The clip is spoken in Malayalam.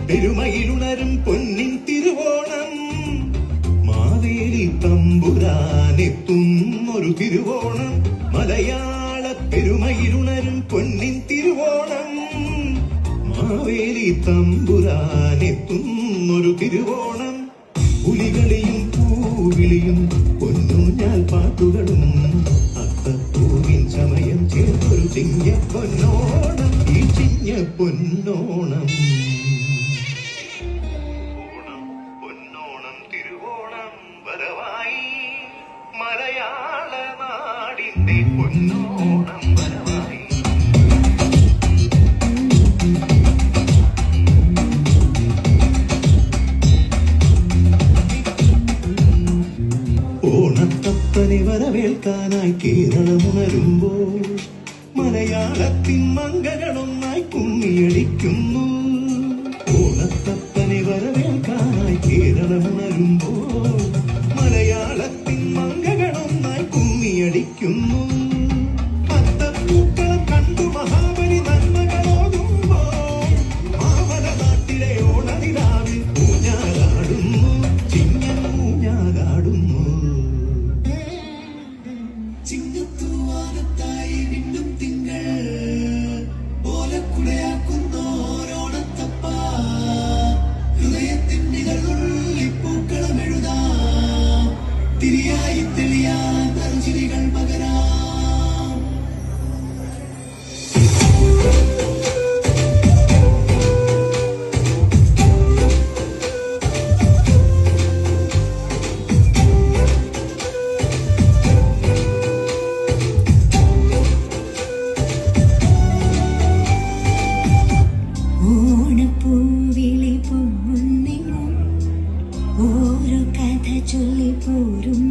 പെരുമയിലുണരും പൊന്നിൻ തിരുവോണം മാവേലി തമ്പുരാനെത്തുന്നൊരു തിരുവോണം മലയാള പെരുമയിലുണരും പൊന്നിൻ തിരുവോണം മാവേലി തമ്പുരാനെത്തുന്നൊരു തിരുവോണം പുലികളിയും പൂവിളിയും പൊന്നൂഞ്ഞാൽ പാട്ടുകളും അത്തപ്പൂവിൻ സമയം ചേർത്തൊരു ചിങ്ങ പൊന്നോണം ഈ ചിങ്ങ പൊന്നോണം മലയാള നാടിന്റെ പൊന്നോണം വരവായി ഓണത്തപ്പനെ വരവേൽക്കാനായി കേരളമുണരുമ്പോൾ മലയാളത്തിൻ മംഗളൊന്നായി കുമ്മിയടിക്കുന്നു ഓണത്തപ്പനെ വരവേൽക്കാനായി കേരളമുണരുമ്പോൾ മലയാളത്തിൻ മംഗളൊന്നായി കുമ്മിയടിക്കുന്നു പത്തപ്പൂക്കളം കണ്ടു മഹാബലി നന്മകളോകുമ്പോൾ മാമല നാട്ടിലെ ഓണനിലാവിൽ ഊഞ്ഞാലാടുന്നു ചിങ്ങം ഊഞ്ഞാലാടുന്നു ചിങ്ങത്തൂവാനത്തായി വീണ്ടും തിങ്കൾ ഓലക്കുടയാക്കുന്നോരോണത്തപ്പ ഹൃദയത്തിൻ നിഴലുള്ളിൽ പൂക്കളം എഴുതാം തിരിയായി തെളിയാൻ നറുചിരികൾ പകരാം ഓണപ്പൂവിളി പൊങ്ങുന്നേ ഓരോ കഥ ചൊല്ലി പോരും